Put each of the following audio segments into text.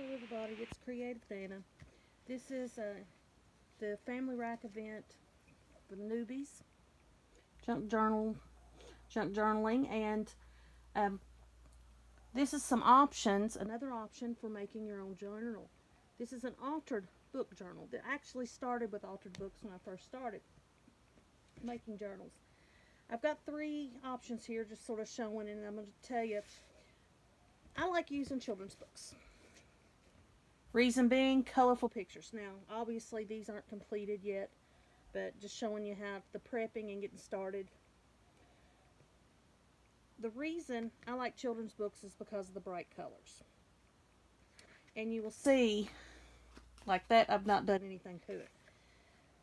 Hello everybody, it's Creative Dana. This is the Family Rack event for the newbies, junk journal, junk journaling, and um, this is some options, another option for making your own journal. This is an altered book journal that actually started with altered books when I first started making journals. I've got three options here just sort of showing, and I'm going to tell you, I like using children's books. Reason being, colorful pictures. Now, obviously, these aren't completed yet, but just showing you how the prepping and getting started. The reason I like children's books is because of the bright colors. And you will see, like that, I've not done anything to it.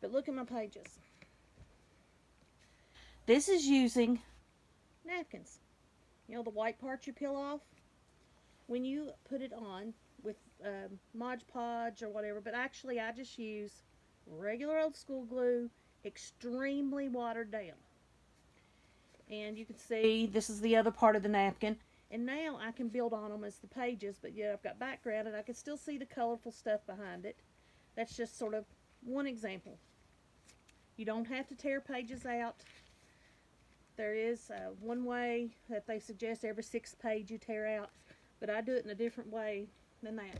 But look at my pages. This is using napkins. You know the white part you peel off? When you put it on with Mod Podge or whatever, but actually I just use regular old school glue, extremely watered down. And you can see this is the other part of the napkin. And now I can build on them as the pages, but yet I've got background and I can still see the colorful stuff behind it. That's just sort of one example. You don't have to tear pages out. There is one way that they suggest every 6th page you tear out, but I do it in a different way than that.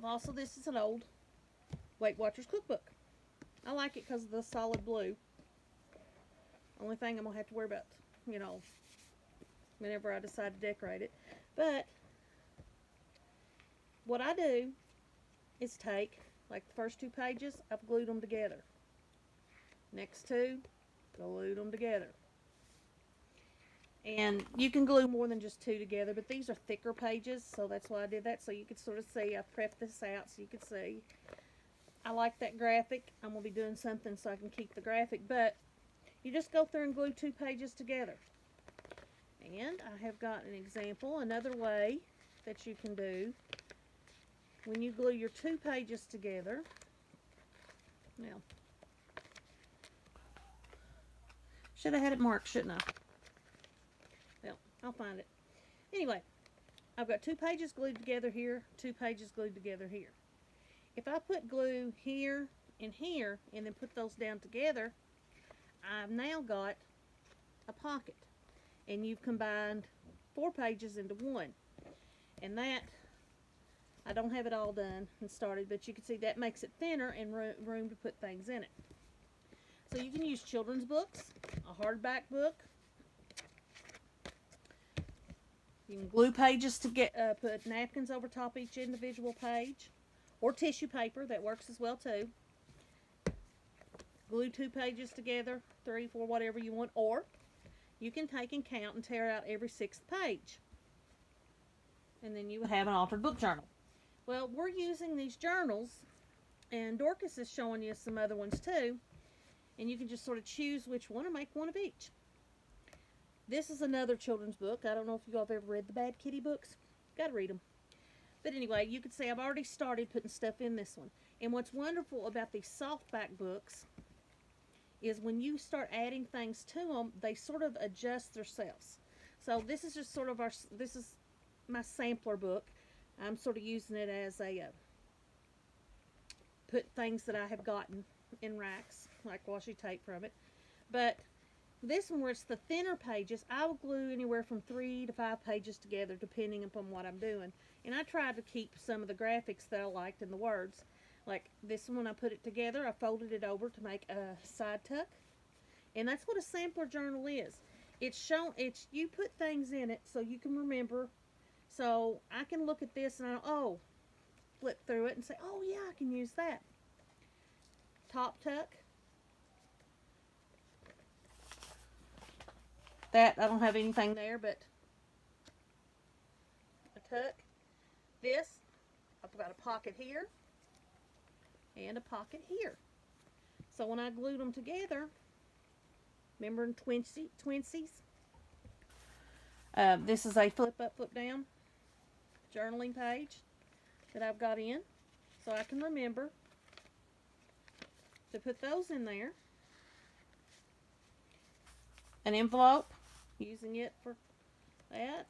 Also, this is an old Weight Watchers cookbook. I like it because of the solid blue. Only thing I'm going to have to worry about, whenever I decide to decorate it. But what I do is take, like the first 2 pages, I've glued them together. Next 2, glued them together. And you can glue more than just 2 together, but these are thicker pages, so that's why I did that, so you can sort of see. I prepped this out so you can see. I like that graphic. I'm going to be doing something so I can keep the graphic, but you just go through and glue 2 pages together. And I have got an example, another way that you can do when you glue your 2 pages together. Now, should have had it marked, shouldn't I? Well, I'll find it. Anyway, I've got 2 pages glued together here, 2 pages glued together here. If I put glue here, and then put those down together, I've now got a pocket. And you've combined 4 pages into 1. And that, I don't have it all done and started, but you can see that makes it thinner and room to put things in it. So you can use children's books, a hardback book. You can glue pages to put napkins over top each individual page, or tissue paper, that works as well too. Glue 2 pages together, 3, 4, whatever you want, or you can take and count and tear out every 6th page. And then you have an altered book journal. Well, we're using these journals, and Dorcas is showing you some other ones too, and you can just sort of choose which one or make one of each. This is another children's book. I don't know if you all have ever read the Bad Kitty books. Gotta read them. But anyway, you can see I've already started putting stuff in this one. And what's wonderful about these softback books is when you start adding things to them, they sort of adjust themselves. So this is just sort of this is my sampler book. I'm sort of using it as a put things that I have gotten in racks, like washi tape from it. But this one, where it's the thinner pages, I will glue anywhere from 3 to 5 pages together, depending upon what I'm doing. And I tried to keep some of the graphics that I liked in the words. Like this one, when I put it together, I folded it over to make a side tuck. And that's what a sampler journal is. You put things in it so you can remember. So I can look at this and flip through it and say, oh yeah, I can use that. Top tuck. That, I don't have anything there, but a tuck. This, I've got a pocket here and a pocket here. So when I glued them together, remember in Twinsies? This is a flip up, flip down journaling page that I've got in. So I can remember to put those in there. An envelope, using it for that.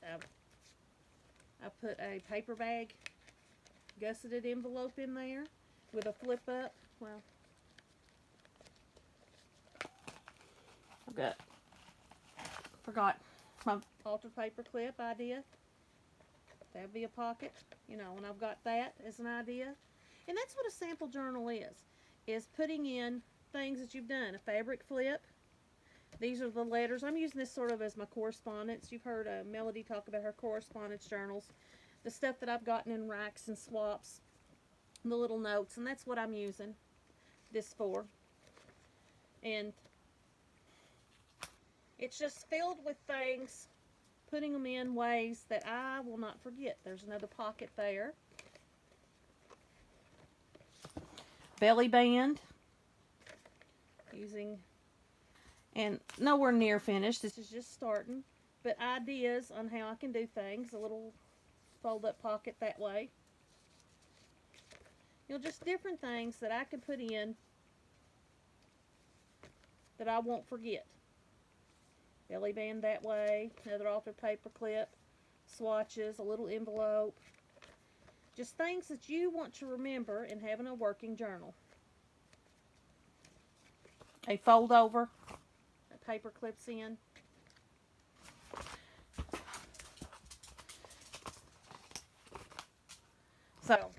I put a paper bag gusseted envelope in there with a flip up. Well, forgot my altered paper clip idea. That'd be a pocket, you know, and I've got that as an idea. And that's what a sample journal is putting in things that you've done. A fabric flip. These are the letters. I'm using this sort of as my correspondence. You've heard Melody talk about her correspondence journals. The stuff that I've gotten in racks and swaps. The little notes. And that's what I'm using this for. And it's just filled with things, putting them in ways that I will not forget. There's another pocket there. Belly band. Using, and nowhere near finished. This is just starting. But ideas on how I can do things. A little fold up pocket that way. You know, just different things that I can put in that I won't forget. Belly band that way. Another altered paper clip. Swatches. A little envelope. Just things that you want to remember in having a working journal. A fold over. That paper clips in. So,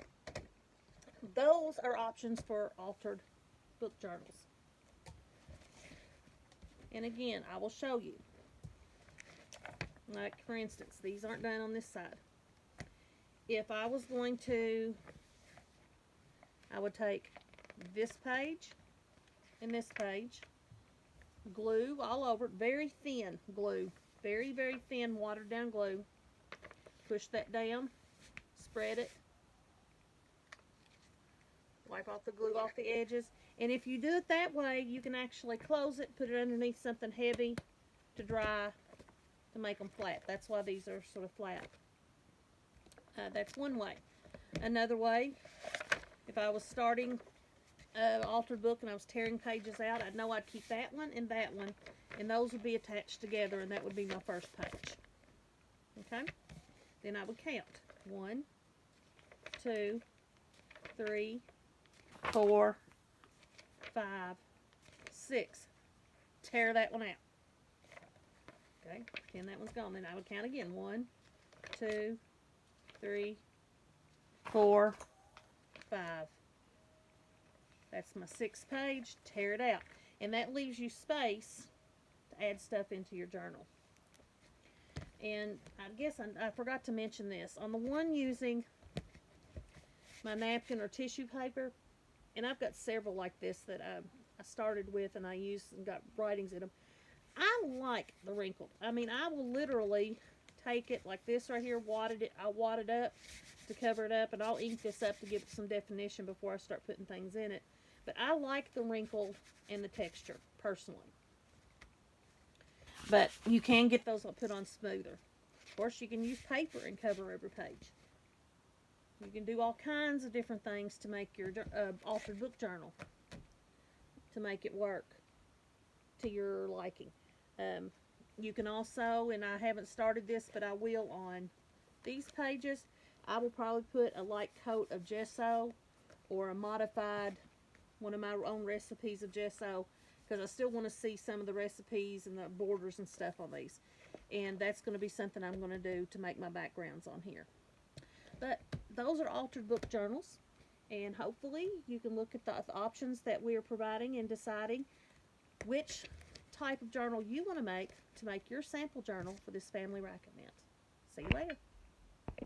those are options for altered book journals. And again, I will show you. Like, for instance, these aren't done on this side. If I was going to, I would take this page and this page, glue all over it, very thin glue, very, very thin watered down glue. Push that down, spread it, wipe off the glue off the edges. And if you do it that way, you can actually close it, put it underneath something heavy to dry to make them flat. That's why these are sort of flat. That's one way. Another way, if I was starting an altered book and I was tearing pages out, I'd know I'd keep that one, and those would be attached together, and that would be my first page. Okay? Then I would count. 1, 2, 3, 4, 5, 6. Tear that one out. Okay? Then that one's gone. Then I would count again. 1, 2, 3, 4, 5. That's my 6th page. Tear it out. And that leaves you space to add stuff into your journal. And I guess I forgot to mention this. On the one using my napkin or tissue paper, and I've got several like this that I started with and I used and got writings in them. I like the wrinkled. I mean, I will literally take it like this right here, I'll wad it up to cover it up, and I'll ink this up to give it some definition before I start putting things in it. But I like the wrinkle and the texture, personally. But you can get those put on smoother. Of course, you can use paper and cover every page. You can do all kinds of different things to make your altered book journal, to make it work to your liking. You can also, and I haven't started this, but I will on these pages, I will probably put a light coat of gesso or a modified, one of my own recipes of gesso, because I still want to see some of the recipes and the borders and stuff on these. And that's going to be something I'm going to do to make my backgrounds on here. But those are altered book journals, and hopefully you can look at the options that we are providing and deciding which type of journal you want to make your sample journal for this family rack event. See you later.